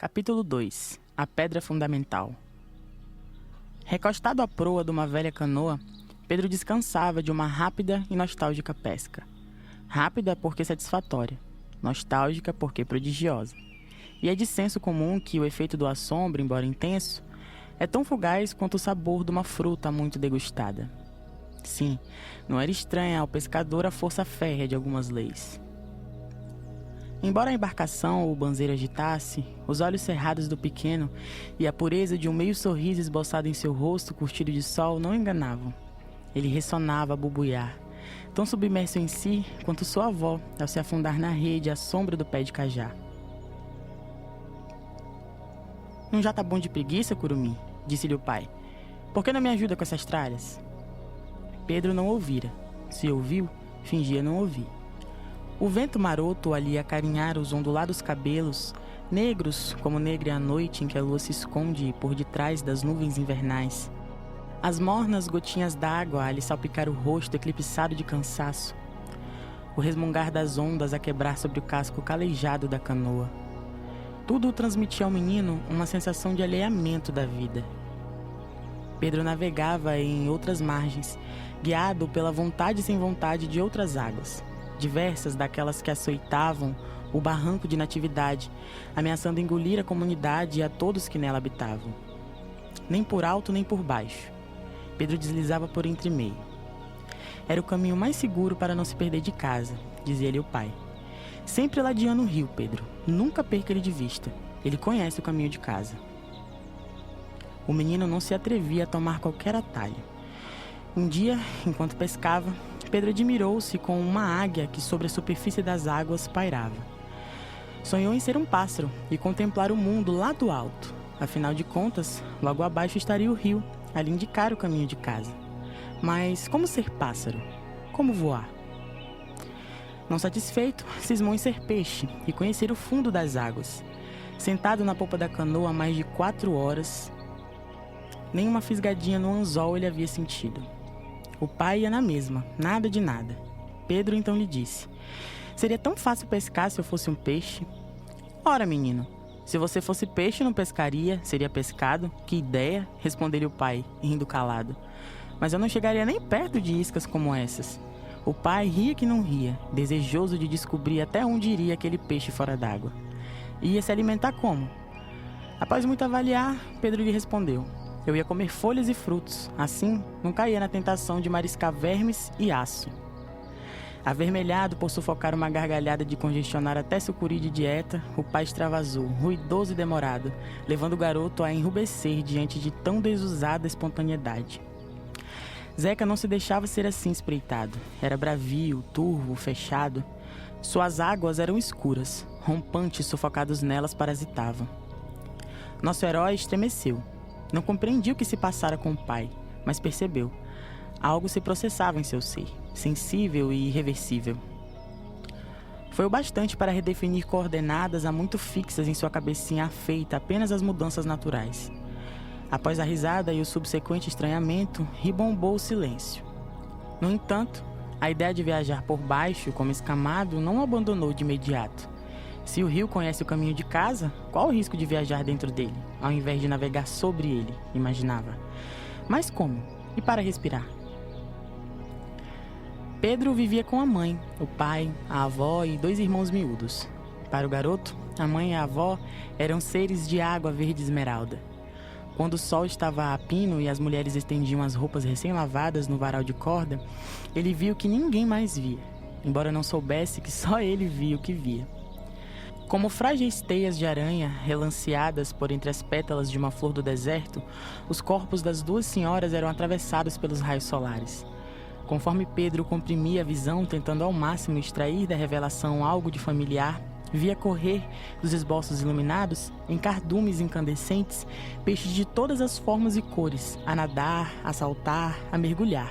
Capítulo 2 A Pedra Fundamental. Recostado à proa de uma velha canoa, Pedro descansava de uma rápida e nostálgica pesca. Rápida porque satisfatória, nostálgica porque prodigiosa. E é de senso comum que o efeito do assombro, embora intenso, é tão fugaz quanto o sabor de uma fruta muito degustada. Sim, não era estranha ao pescador a força férrea de algumas leis. Embora a embarcação ou o banzeiro agitasse, os olhos cerrados do pequeno e a pureza de um meio sorriso esboçado em seu rosto curtido de sol não enganavam. Ele ressonava a bubuiar, tão submerso em si quanto sua avó ao se afundar na rede à sombra do pé de cajá. "Não já tá bom de preguiça, curumim?" disse-lhe o pai. "Por que não me ajuda com essas tralhas?" Pedro não ouvira. Se ouviu, fingia não ouvir. O vento maroto ali acarinhara os ondulados cabelos, negros como negra é a noite em que a lua se esconde por detrás das nuvens invernais. As mornas gotinhas d'água a lhe salpicar o rosto eclipsado de cansaço. O resmungar das ondas a quebrar sobre o casco calejado da canoa. Tudo transmitia ao menino uma sensação de alheamento da vida. Pedro navegava em outras margens, guiado pela vontade sem vontade de outras águas, diversas daquelas que açoitavam o barranco de Natividade, ameaçando engolir a comunidade e a todos que nela habitavam. Nem por alto nem por baixo. Pedro deslizava por entre meio. Era o caminho mais seguro para não se perder de casa, dizia-lhe o pai. Sempre ladeando o rio, Pedro. Nunca perca ele de vista. Ele conhece o caminho de casa. O menino não se atrevia a tomar qualquer atalho. Um dia, enquanto pescava, Pedro admirou-se com uma águia que sobre a superfície das águas pairava. Sonhou em ser um pássaro e contemplar o mundo lá do alto. Afinal de contas, logo abaixo estaria o rio, a lhe indicar o caminho de casa. Mas como ser pássaro? Como voar? Não satisfeito, cismou em ser peixe e conhecer o fundo das águas. Sentado na polpa da canoa há mais de 4 horas, nenhuma fisgadinha no anzol ele havia sentido. O pai ia na mesma, nada de nada. Pedro então lhe disse: "Seria tão fácil pescar se eu fosse um peixe." "Ora, menino, se você fosse peixe não pescaria, seria pescado? Que ideia!" respondeu-lhe o pai, rindo calado. "Mas eu não chegaria nem perto de iscas como essas." O pai ria que não ria, desejoso de descobrir até onde iria aquele peixe fora d'água. Ia se alimentar como? Após muito avaliar, Pedro lhe respondeu: "Eu ia comer folhas e frutos, assim não caía na tentação de mariscar vermes e aço." Avermelhado por sufocar uma gargalhada de congestionar até seu curi de dieta, o pai extravasou, ruidoso e demorado, levando o garoto a enrubescer diante de tão desusada espontaneidade. Zeca não se deixava ser assim espreitado. Era bravio, turvo, fechado. Suas águas eram escuras, rompantes sufocados nelas parasitavam. Nosso herói estremeceu. Não compreendia o que se passara com o pai, mas percebeu. Algo se processava em seu ser, sensível e irreversível. Foi o bastante para redefinir coordenadas há muito fixas em sua cabecinha afeita apenas às mudanças naturais. Após a risada e o subsequente estranhamento, ribombou o silêncio. No entanto, a ideia de viajar por baixo, como escamado, não o abandonou de imediato. Se o rio conhece o caminho de casa, qual o risco de viajar dentro dele, ao invés de navegar sobre ele, imaginava. Mas como? E para respirar? Pedro vivia com a mãe, o pai, a avó e 2 irmãos miúdos. Para o garoto, a mãe e a avó eram seres de água verde esmeralda. Quando o sol estava a pino e as mulheres estendiam as roupas recém-lavadas no varal de corda, ele viu que ninguém mais via, embora não soubesse que só ele via o que via. Como frágeis teias de aranha, relanceadas por entre as pétalas de uma flor do deserto, os corpos das 2 senhoras eram atravessados pelos raios solares. Conforme Pedro comprimia a visão, tentando ao máximo extrair da revelação algo de familiar, via correr dos esboços iluminados, em cardumes incandescentes, peixes de todas as formas e cores, a nadar, a saltar, a mergulhar.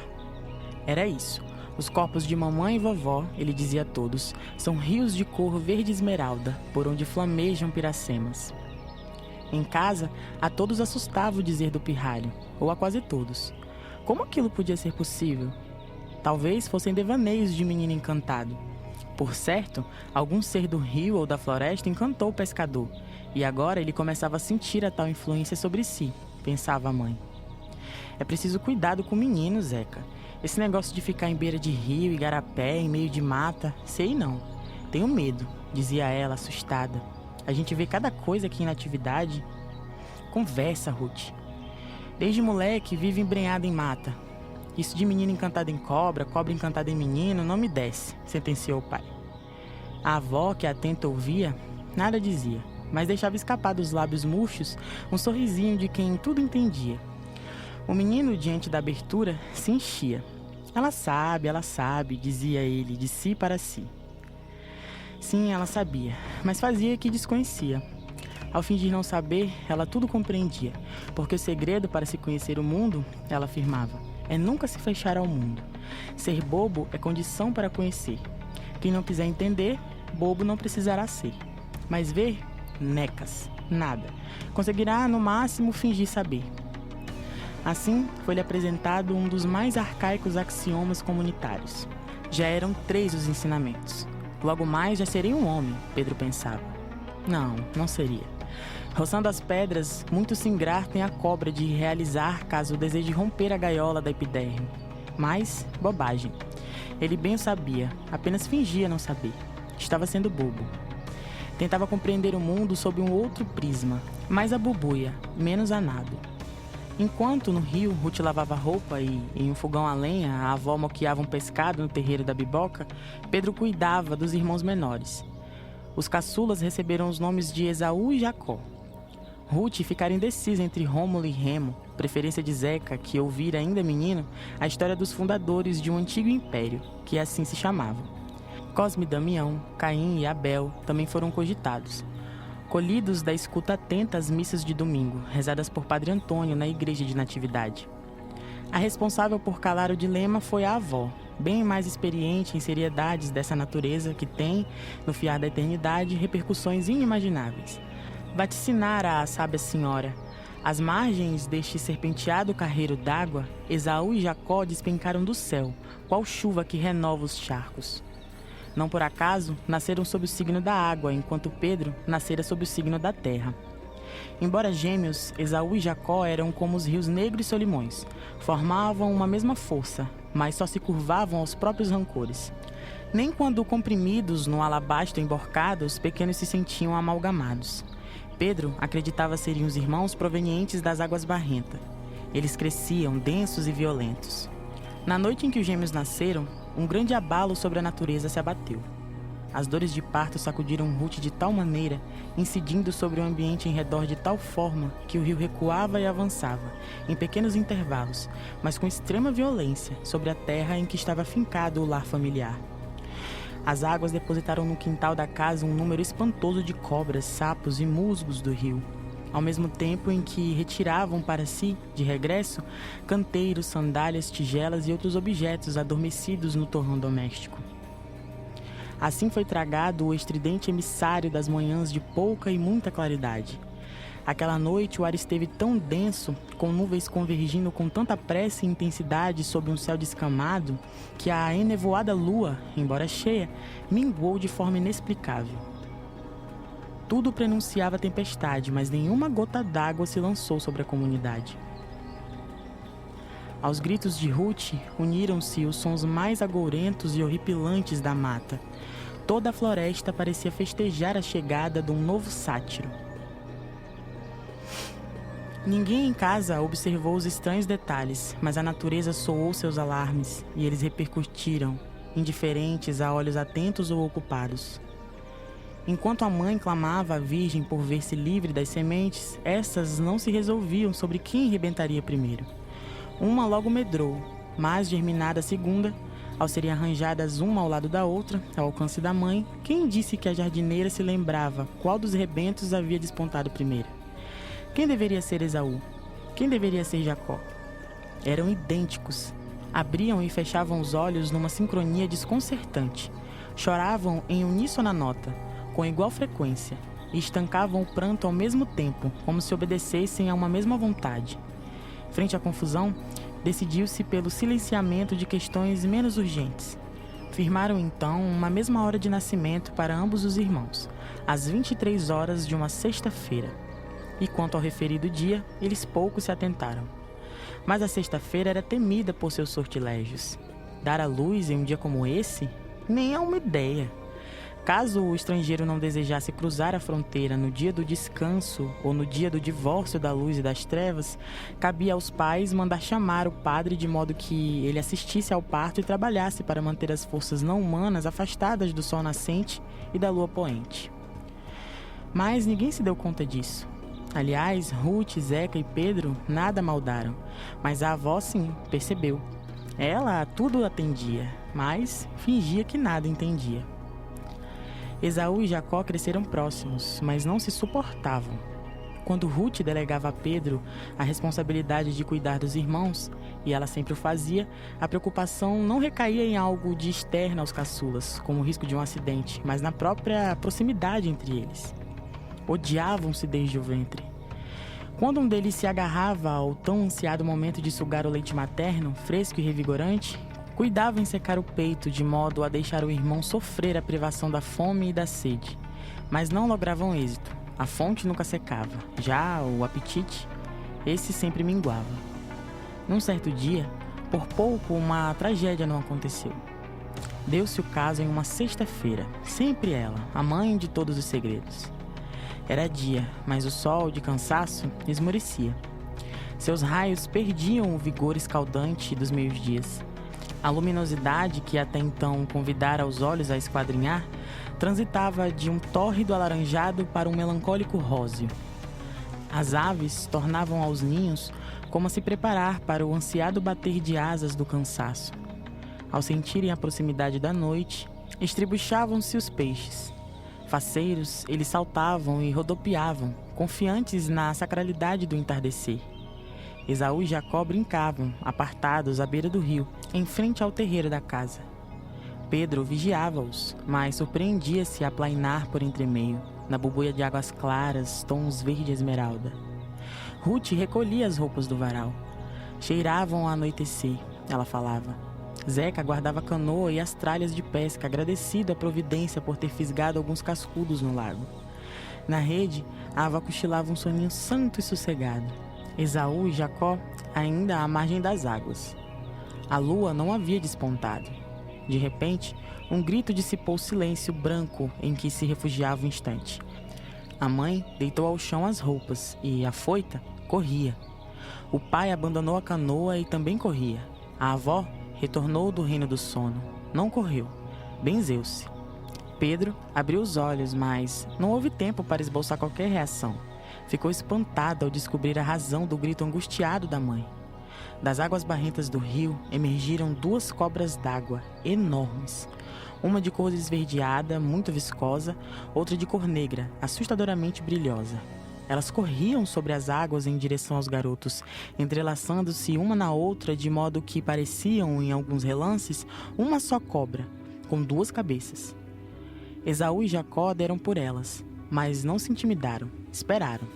Era isso. Os corpos de mamãe e vovó, ele dizia a todos, são rios de cor verde esmeralda, por onde flamejam piracemas. Em casa, a todos assustava o dizer do pirralho, ou a quase todos. Como aquilo podia ser possível? Talvez fossem devaneios de menino encantado. Por certo, algum ser do rio ou da floresta encantou o pescador, E agora ele começava a sentir a tal influência sobre si, pensava a mãe. É preciso cuidado com o menino, Zeca. Esse negócio de ficar em beira de rio, igarapé, em meio de mata, sei não. Tenho medo, dizia ela, assustada. A gente vê cada coisa aqui em Natividade. Conversa, Ruth. Desde moleque vive embrenhado em mata. Isso de menino encantado em cobra, cobra encantada em menino, não me desce, sentenciou o pai. A avó, que atenta ouvia, nada dizia, mas deixava escapar dos lábios murchos um sorrisinho de quem tudo entendia. O menino, diante da abertura, se enchia. Ela sabe, dizia ele, de si para si. Sim, ela sabia, mas fazia que desconhecia. Ao fingir não saber, ela tudo compreendia, porque o segredo para se conhecer o mundo, ela afirmava, é nunca se fechar ao mundo. Ser bobo é condição para conhecer. Quem não quiser entender, bobo não precisará ser. Mas ver, necas, nada. Conseguirá, no máximo, fingir saber. Assim, foi-lhe apresentado um dos mais arcaicos axiomas comunitários. Já eram 3 os ensinamentos. Logo mais já seria um homem, Pedro pensava. Não seria. Roçando as pedras, muito se engrartem a cobra de realizar caso deseje romper a gaiola da epiderme. Mas, bobagem. Ele bem o sabia, apenas fingia não saber. Estava sendo bobo. Tentava compreender o mundo sob um outro prisma, mais a bubuia, menos a nado. Enquanto no rio Ruth lavava roupa e, em um fogão a lenha, a avó moqueava um pescado no terreiro da Biboca, Pedro cuidava dos irmãos menores. Os caçulas receberam os nomes de Esaú e Jacó. Ruth ficara indecisa entre Rômulo e Remo, preferência de Zeca, que ouvira ainda menino a história dos fundadores de um antigo império, que assim se chamavam. Cosme e Damião, Caim e Abel também foram cogitados. Colhidos da escuta atenta às missas de domingo, rezadas por Padre Antônio na igreja de Natividade. A responsável por calar o dilema foi a avó, bem mais experiente em seriedades dessa natureza que tem, no fiar da eternidade, repercussões inimagináveis. Vaticinara a sábia senhora. Às margens deste serpenteado carreiro d'água, Esaú e Jacó despencaram do céu, qual chuva que renova os charcos. Não por acaso, nasceram sob o signo da água, enquanto Pedro nascera sob o signo da terra. Embora gêmeos, Esaú e Jacó eram como os rios Negro e Solimões. Formavam uma mesma força, mas só se curvavam aos próprios rancores. Nem quando comprimidos no alabastro emborcado, os pequenos se sentiam amalgamados. Pedro acreditava serem os irmãos provenientes das águas barrentas. Eles cresciam densos e violentos. Na noite em que os gêmeos nasceram, um grande abalo sobre a natureza se abateu. As dores de parto sacudiram Ruth de tal maneira, incidindo sobre o ambiente em redor de tal forma que o rio recuava e avançava, em pequenos intervalos, mas com extrema violência, sobre a terra em que estava fincado o lar familiar. As águas depositaram no quintal da casa um número espantoso de cobras, sapos e musgos do rio, ao mesmo tempo em que retiravam para si, de regresso, canteiros, sandálias, tigelas e outros objetos adormecidos no torrão doméstico. Assim foi tragado o estridente emissário das manhãs de pouca e muita claridade. Aquela noite o ar esteve tão denso, com nuvens convergindo com tanta pressa e intensidade sob um céu descamado, que a enevoada lua, embora cheia, minguou de forma inexplicável. Tudo prenunciava tempestade, mas nenhuma gota d'água se lançou sobre a comunidade. Aos gritos de Ruth, uniram-se os sons mais agourentos e horripilantes da mata. Toda a floresta parecia festejar a chegada de um novo sátiro. Ninguém em casa observou os estranhos detalhes, mas a natureza soou seus alarmes e eles repercutiram, indiferentes a olhos atentos ou ocupados. Enquanto a mãe clamava à Virgem por ver-se livre das sementes, essas não se resolviam sobre quem rebentaria primeiro. Uma logo medrou, mas germinada a segunda, ao serem arranjadas uma ao lado da outra, ao alcance da mãe, quem disse que a jardineira se lembrava qual dos rebentos havia despontado primeiro? Quem deveria ser Esaú? Quem deveria ser Jacó? Eram idênticos. Abriam e fechavam os olhos numa sincronia desconcertante. Choravam em uníssona nota, com igual frequência, e estancavam o pranto ao mesmo tempo, como se obedecessem a uma mesma vontade. Frente à confusão, decidiu-se pelo silenciamento de questões menos urgentes. Firmaram então uma mesma hora de nascimento para ambos os irmãos, às 23 horas de uma sexta-feira. E quanto ao referido dia, eles pouco se atentaram. Mas a sexta-feira era temida por seus sortilégios. Dar à luz em um dia como esse? Nem é uma ideia. Caso o estrangeiro não desejasse cruzar a fronteira no dia do descanso ou no dia do divórcio da luz e das trevas, cabia aos pais mandar chamar o padre de modo que ele assistisse ao parto e trabalhasse para manter as forças não humanas afastadas do sol nascente e da lua poente. Mas ninguém se deu conta disso. Aliás, Ruth, Zeca e Pedro nada maldaram, mas a avó sim, percebeu. Ela a tudo atendia, mas fingia que nada entendia. Esaú e Jacó cresceram próximos, mas não se suportavam. Quando Ruth delegava a Pedro a responsabilidade de cuidar dos irmãos, e ela sempre o fazia, a preocupação não recaía em algo de externo aos caçulas, como o risco de um acidente, mas na própria proximidade entre eles. Odiavam-se desde o ventre. Quando um deles se agarrava ao tão ansiado momento de sugar o leite materno, fresco e revigorante, cuidava em secar o peito de modo a deixar o irmão sofrer a privação da fome e da sede. Mas não logravam êxito. A fonte nunca secava. Já o apetite, esse sempre minguava. Num certo dia, por pouco uma tragédia não aconteceu. Deu-se o caso em uma sexta-feira. Sempre ela, a mãe de todos os segredos. Era dia, mas o sol, de cansaço, esmorecia. Seus raios perdiam o vigor escaldante dos meios-dias. A luminosidade que até então convidara os olhos a esquadrinhar transitava de um tórrido alaranjado para um melancólico róseo. As aves tornavam aos ninhos como a se preparar para o ansiado bater de asas do cansaço. Ao sentirem a proximidade da noite, estribuchavam-se os peixes. Faceiros, eles saltavam e rodopiavam, confiantes na sacralidade do entardecer. Esaú e Jacó brincavam, apartados à beira do rio, em frente ao terreiro da casa. Pedro vigiava-os, mas surpreendia-se a plainar por entremeio, na bubuia de águas claras, tons verde esmeralda. Ruth recolhia as roupas do varal. Cheiravam a anoitecer, ela falava. Zeca guardava a canoa e as tralhas de pesca, agradecido à providência por ter fisgado alguns cascudos no lago. Na rede, a ava cochilava um soninho santo e sossegado. Esaú e Jacó ainda à margem das águas. A lua não havia despontado. De repente, um grito dissipou o silêncio branco em que se refugiava o instante. A mãe deitou ao chão as roupas e, afoita, corria. O pai abandonou a canoa e também corria. A avó retornou do reino do sono. Não correu. Benzeu-se. Pedro abriu os olhos, mas não houve tempo para esboçar qualquer reação. Ficou espantado ao descobrir a razão do grito angustiado da mãe. Das águas barrentas do rio emergiram 2 cobras d'água, enormes. Uma de cor esverdeada, muito viscosa, outra de cor negra, assustadoramente brilhosa. Elas corriam sobre as águas em direção aos garotos, entrelaçando-se uma na outra de modo que pareciam, em alguns relances, uma só cobra, com 2 cabeças. Esaú e Jacó deram por elas, mas não se intimidaram, esperaram.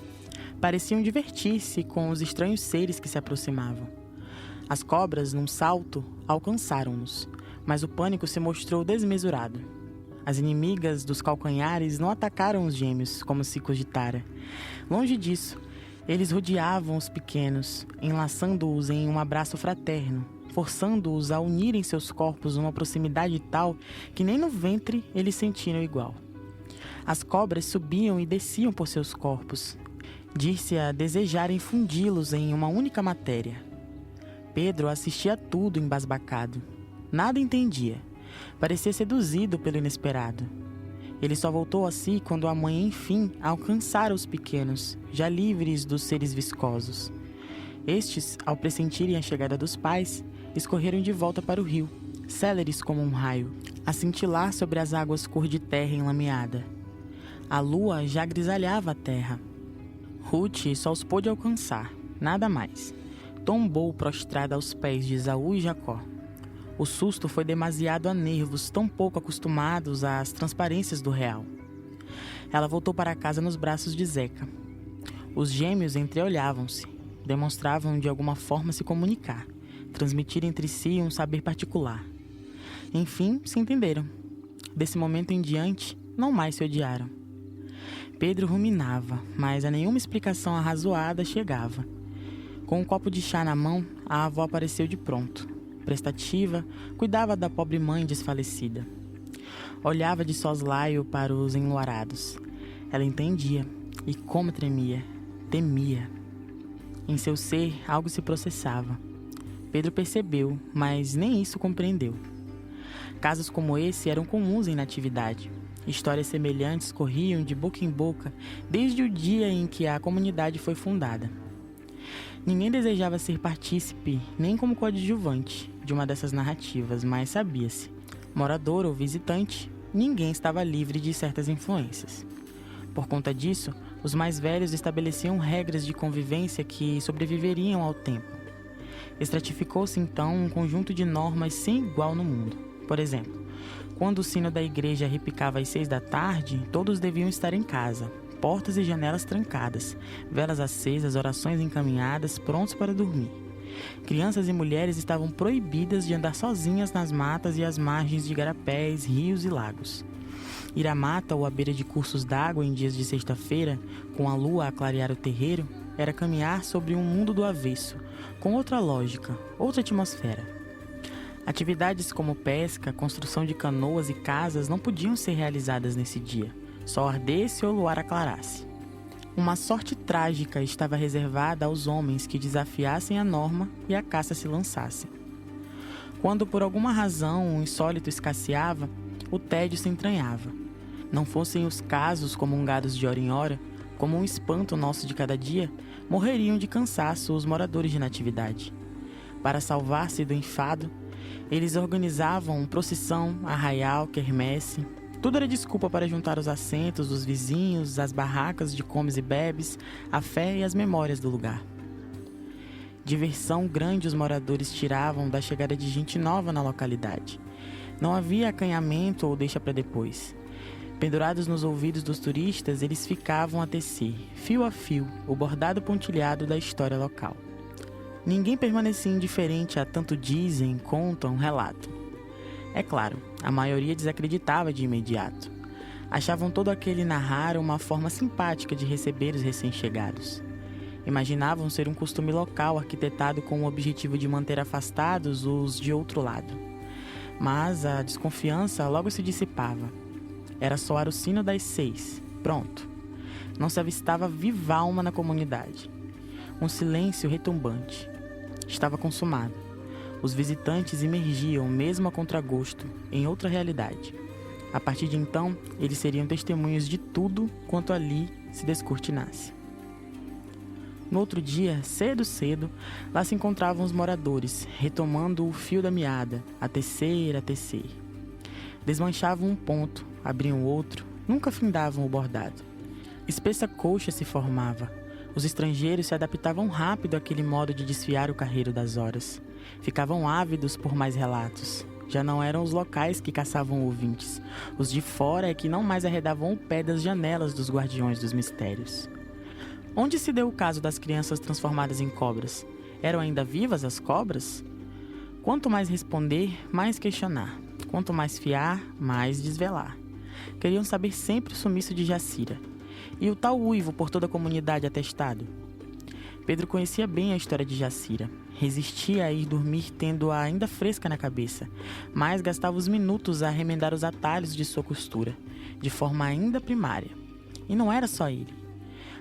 Pareciam divertir-se com os estranhos seres que se aproximavam. As cobras, num salto, alcançaram-nos, mas o pânico se mostrou desmesurado. As inimigas dos calcanhares não atacaram os gêmeos, como se cogitara. Longe disso, eles rodeavam os pequenos, enlaçando-os em um abraço fraterno, forçando-os a unirem seus corpos numa proximidade tal que nem no ventre eles sentiram igual. As cobras subiam e desciam por seus corpos, dir-se a desejarem fundi-los em uma única matéria. Pedro assistia a tudo embasbacado. Nada entendia. Parecia seduzido pelo inesperado. Ele só voltou a si quando a mãe, enfim, alcançara os pequenos, já livres dos seres viscosos. Estes, ao pressentirem a chegada dos pais, escorreram de volta para o rio, céleres como um raio, a cintilar sobre as águas cor de terra enlameada. A lua já grisalhava a terra. Ruth só os pôde alcançar, nada mais. Tombou prostrada aos pés de Esaú e Jacó. O susto foi demasiado a nervos tão pouco acostumados às transparências do real. Ela voltou para casa nos braços de Zeca. Os gêmeos entreolhavam-se, demonstravam de alguma forma se comunicar, transmitir entre si um saber particular. Enfim, se entenderam. Desse momento em diante, não mais se odiaram. Pedro ruminava, mas a nenhuma explicação arrazoada chegava. Com um copo de chá na mão, a avó apareceu de pronto. Prestativa, cuidava da pobre mãe desfalecida. Olhava de soslaio para os enluarados. Ela entendia, e como tremia, temia. Em seu ser, algo se processava. Pedro percebeu, mas nem isso compreendeu. Casos como esse eram comuns em Natividade. Histórias semelhantes corriam de boca em boca desde o dia em que a comunidade foi fundada. Ninguém desejava ser partícipe, nem como coadjuvante, de uma dessas narrativas, mas sabia-se, morador ou visitante, ninguém estava livre de certas influências. Por conta disso, os mais velhos estabeleciam regras de convivência que sobreviveriam ao tempo. Estratificou-se então um conjunto de normas sem igual no mundo. Por exemplo, quando o sino da igreja repicava às 6 da tarde, todos deviam estar em casa, portas e janelas trancadas, velas acesas, orações encaminhadas, prontos para dormir. Crianças e mulheres estavam proibidas de andar sozinhas nas matas e às margens de igarapés, rios e lagos. Ir à mata ou à beira de cursos d'água em dias de sexta-feira, com a lua a clarear o terreiro, era caminhar sobre um mundo do avesso, com outra lógica, outra atmosfera. Atividades como pesca, construção de canoas e casas não podiam ser realizadas nesse dia, só ardesse ou o luar aclarasse. Uma sorte trágica estava reservada aos homens que desafiassem a norma e a caça se lançasse. Quando por alguma razão um insólito escasseava, o tédio se entranhava. Não fossem os casos comungados de hora em hora, como um espanto nosso de cada dia, morreriam de cansaço os moradores de Natividade. Para salvar-se do enfado, eles organizavam procissão, arraial, quermesse. Tudo era desculpa para juntar os assentos dos vizinhos, as barracas de comes e bebes, a fé e as memórias do lugar. Diversão grande os moradores tiravam da chegada de gente nova na localidade. Não havia acanhamento ou deixa para depois. Pendurados nos ouvidos dos turistas, eles ficavam a tecer, fio a fio, o bordado pontilhado da história local. Ninguém permanecia indiferente a tanto dizem, contam, relatam. É claro, a maioria desacreditava de imediato. Achavam todo aquele narrar uma forma simpática de receber os recém-chegados. Imaginavam ser um costume local arquitetado com o objetivo de manter afastados os de outro lado. Mas a desconfiança logo se dissipava. Era soar o sino das 6. Pronto. Não se avistava viva alma na comunidade. Um silêncio retumbante. Estava consumado. Os visitantes emergiam, mesmo a contragosto, em outra realidade. A partir de então, eles seriam testemunhas de tudo quanto ali se descortinasse. No outro dia, cedo, lá se encontravam os moradores, retomando o fio da meada, a tecer. Desmanchavam um ponto, abriam outro, nunca findavam o bordado. Espessa colcha se formava. Os estrangeiros se adaptavam rápido àquele modo de desfiar o carreiro das horas. Ficavam ávidos por mais relatos. Já não eram os locais que caçavam ouvintes. Os de fora é que não mais arredavam o pé das janelas dos guardiões dos mistérios. Onde se deu o caso das crianças transformadas em cobras? Eram ainda vivas as cobras? Quanto mais responder, mais questionar. Quanto mais fiar, mais desvelar. Queriam saber sempre o sumiço de Jacira. E o tal uivo por toda a comunidade atestado? Pedro conhecia bem a história de Jacira. Resistia a ir dormir tendo-a ainda fresca na cabeça, mas gastava os minutos a remendar os atalhos de sua costura, de forma ainda primária. E não era só ele.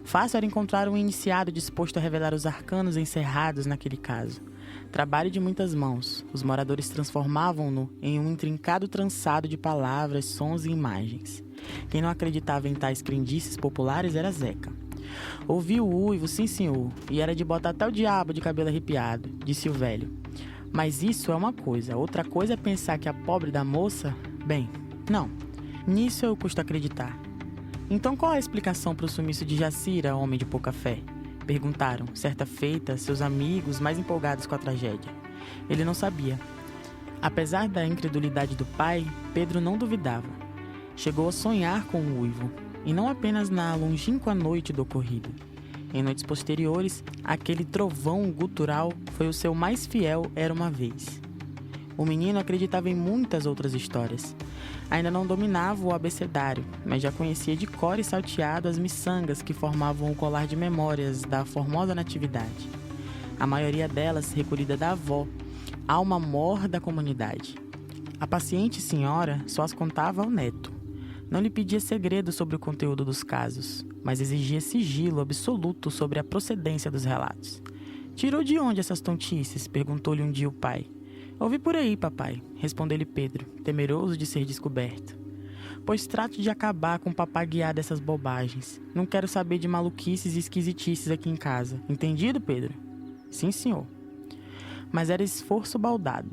Fácil era encontrar um iniciado disposto a revelar os arcanos encerrados naquele caso. Trabalho de muitas mãos, os moradores transformavam-no em um intrincado trançado de palavras, sons e imagens. Quem não acreditava em tais crendices populares era Zeca. Ouviu o uivo, sim senhor, e era de botar até o diabo de cabelo arrepiado, disse o velho. Mas isso é uma coisa, outra coisa é pensar que a pobre da moça... Bem, não, nisso eu custo acreditar. Então qual a explicação para o sumiço de Jacira, homem de pouca fé? Perguntaram, certa feita, seus amigos mais empolgados com a tragédia. Ele não sabia. Apesar da incredulidade do pai, Pedro não duvidava. Chegou a sonhar com o uivo, e não apenas na longínqua noite do ocorrido. Em noites posteriores, aquele trovão gutural foi o seu mais fiel era uma vez. O menino acreditava em muitas outras histórias. Ainda não dominava o abecedário, mas já conhecia de cor e salteado as miçangas que formavam o colar de memórias da formosa natividade. A maioria delas recolhida da avó, alma mor da comunidade. A paciente senhora só as contava ao neto. Não lhe pedia segredo sobre o conteúdo dos casos, mas exigia sigilo absoluto sobre a procedência dos relatos. "Tirou de onde essas tontices?" perguntou-lhe um dia o pai. "Ouvi por aí, papai", respondeu-lhe Pedro, temeroso de ser descoberto. "Pois trate de acabar com o papaguear dessas bobagens. Não quero saber de maluquices e esquisitices aqui em casa. Entendido, Pedro?" "Sim, senhor." Mas era esforço baldado.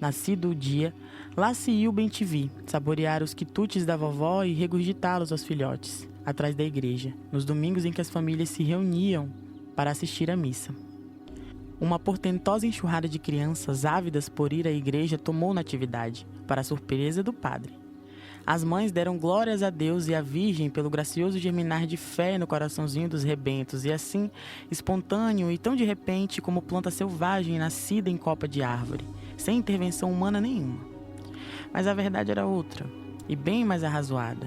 Nascido o dia, lá se ia o bem-te-vi, saborear os quitutes da vovó e regurgitá-los aos filhotes, atrás da igreja, nos domingos em que as famílias se reuniam para assistir à missa. Uma portentosa enxurrada de crianças ávidas por ir à igreja tomou Natividade, para a surpresa do padre. As mães deram glórias a Deus e à Virgem pelo gracioso germinar de fé no coraçãozinho dos rebentos, e assim, espontâneo e tão de repente como planta selvagem nascida em copa de árvore, sem intervenção humana nenhuma. Mas a verdade era outra, e bem mais arrazoada.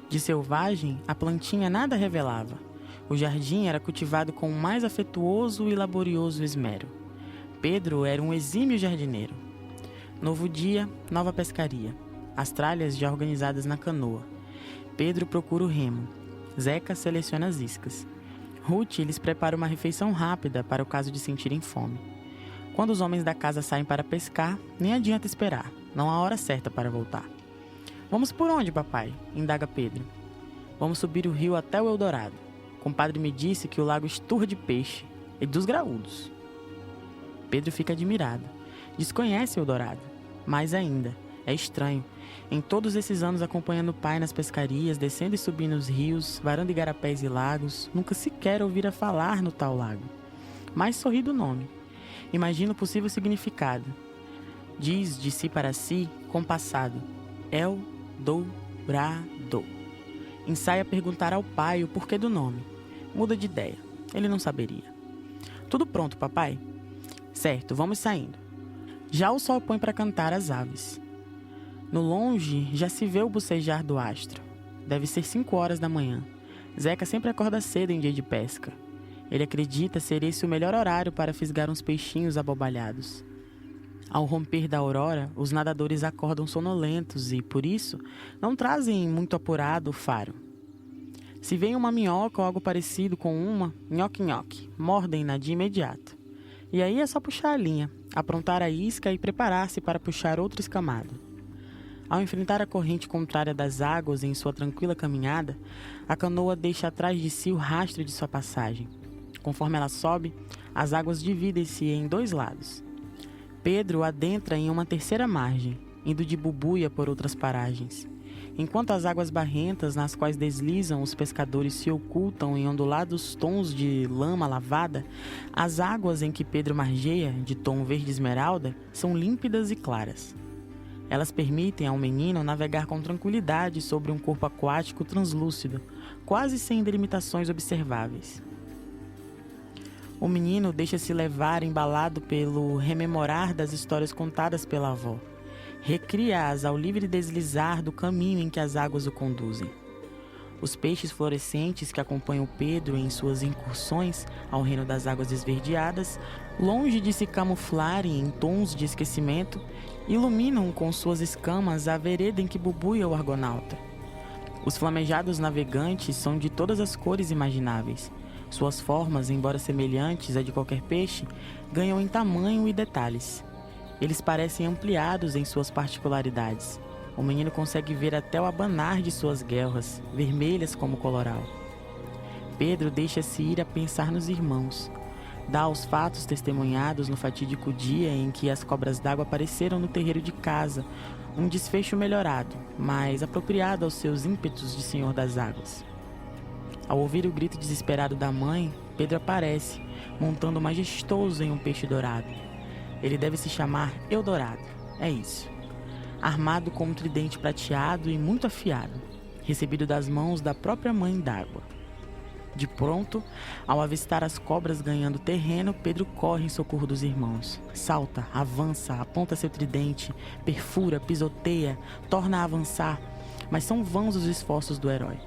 De selvagem, a plantinha nada revelava. O jardim era cultivado com o mais afetuoso e laborioso esmero. Pedro era um exímio jardineiro. Novo dia, nova pescaria. As tralhas já organizadas na canoa. Pedro procura o remo. Zeca seleciona as iscas. Ruth lhes prepara uma refeição rápida para o caso de sentirem fome. Quando os homens da casa saem para pescar, nem adianta esperar. Não há hora certa para voltar. "Vamos por onde, papai?" indaga Pedro. "Vamos subir o rio até o Eldorado. Compadre me disse que o lago esturra de peixe e dos graúdos." Pedro fica admirado. Desconhece o Eldorado. Mais ainda, é estranho. Em todos esses anos acompanhando o pai nas pescarias, descendo e subindo os rios, varando igarapés e lagos, nunca sequer ouvira falar no tal lago. Mas sorri do nome. Imagina o possível significado. Diz de si para si, compassado: Eldorado. Ensaia perguntar ao pai o porquê do nome. Muda de ideia. Ele não saberia. "Tudo pronto, papai?" "Certo, vamos saindo." Já o sol põe para cantar as aves. No longe já se vê o bocejar do astro. Deve ser 5 horas da manhã. Zeca sempre acorda cedo em dia de pesca. Ele acredita ser esse o melhor horário para fisgar uns peixinhos abobalhados. Ao romper da aurora, os nadadores acordam sonolentos e, por isso, não trazem muito apurado o faro. Se vem uma minhoca ou algo parecido com uma, nhoque-nhoque, mordem-na de imediato. E aí é só puxar a linha, aprontar a isca e preparar-se para puxar outro escamado. Ao enfrentar a corrente contrária das águas em sua tranquila caminhada, a canoa deixa atrás de si o rastro de sua passagem. Conforme ela sobe, as águas dividem-se em 2 lados. Pedro adentra em uma terceira margem, indo de Bubuia por outras paragens. Enquanto as águas barrentas nas quais deslizam os pescadores se ocultam em ondulados tons de lama lavada, as águas em que Pedro margeia, de tom verde esmeralda, são límpidas e claras. Elas permitem ao menino navegar com tranquilidade sobre um corpo aquático translúcido, quase sem delimitações observáveis. O menino deixa-se levar embalado pelo rememorar das histórias contadas pela avó. Recria-as ao livre deslizar do caminho em que as águas o conduzem. Os peixes florescentes que acompanham Pedro em suas incursões ao reino das águas esverdeadas, longe de se camuflarem em tons de esquecimento, iluminam com suas escamas a vereda em que bubuia o argonauta. Os flamejados navegantes são de todas as cores imagináveis. Suas formas, embora semelhantes à de qualquer peixe, ganham em tamanho e detalhes. Eles parecem ampliados em suas particularidades. O menino consegue ver até o abanar de suas guelras, vermelhas como coloral. Pedro deixa-se ir a pensar nos irmãos. Dá aos fatos testemunhados no fatídico dia em que as cobras d'água apareceram no terreiro de casa, um desfecho melhorado, mas apropriado aos seus ímpetos de senhor das águas. Ao ouvir o grito desesperado da mãe, Pedro aparece, montando majestoso em um peixe dourado. Ele deve se chamar Eldorado, é isso. Armado com um tridente prateado e muito afiado, recebido das mãos da própria mãe d'água. De pronto, ao avistar as cobras ganhando terreno, Pedro corre em socorro dos irmãos. Salta, avança, aponta seu tridente, perfura, pisoteia, torna a avançar, mas são vãos os esforços do herói.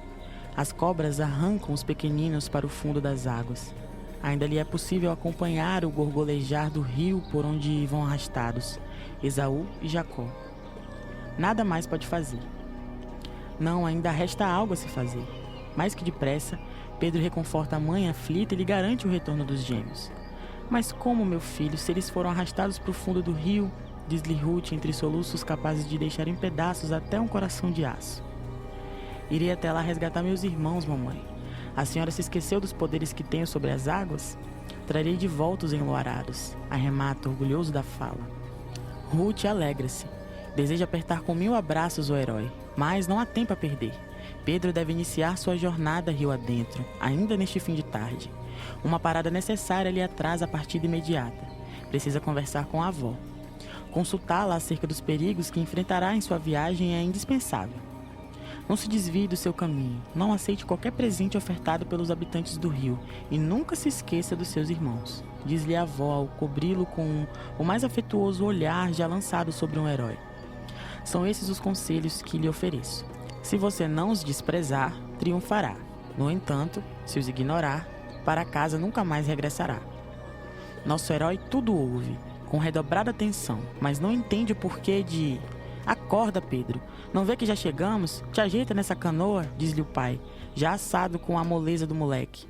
As cobras arrancam os pequeninos para o fundo das águas. Ainda lhe é possível acompanhar o gorgolejar do rio por onde vão arrastados Esaú e Jacó. Nada mais pode fazer. Não, ainda resta algo a se fazer. Mais que depressa, Pedro reconforta a mãe aflita e lhe garante o retorno dos gêmeos. Mas como, meu filho, se eles foram arrastados para o fundo do rio? Diz-lhe Ruth entre soluços capazes de deixar em pedaços até um coração de aço. Irei até lá resgatar meus irmãos, mamãe. A senhora se esqueceu dos poderes que tenho sobre as águas? Trarei de volta os enluarados, arremata orgulhoso da fala. Ruth alegra-se. Deseja apertar com 1000 abraços o herói, mas não há tempo a perder. Pedro deve iniciar sua jornada rio adentro, ainda neste fim de tarde. Uma parada necessária lhe atrasa a partida imediata. Precisa conversar com a avó. Consultá-la acerca dos perigos que enfrentará em sua viagem é indispensável. Não se desvie do seu caminho, não aceite qualquer presente ofertado pelos habitantes do rio e nunca se esqueça dos seus irmãos. Diz-lhe a avó ao cobri-lo com o mais afetuoso olhar já lançado sobre um herói. São esses os conselhos que lhe ofereço. Se você não os desprezar, triunfará. No entanto, se os ignorar, para casa nunca mais regressará. Nosso herói tudo ouve, com redobrada atenção, mas não entende o porquê de... Acorda, Pedro. Não vê que já chegamos? Te ajeita nessa canoa, diz-lhe o pai, já assado com a moleza do moleque.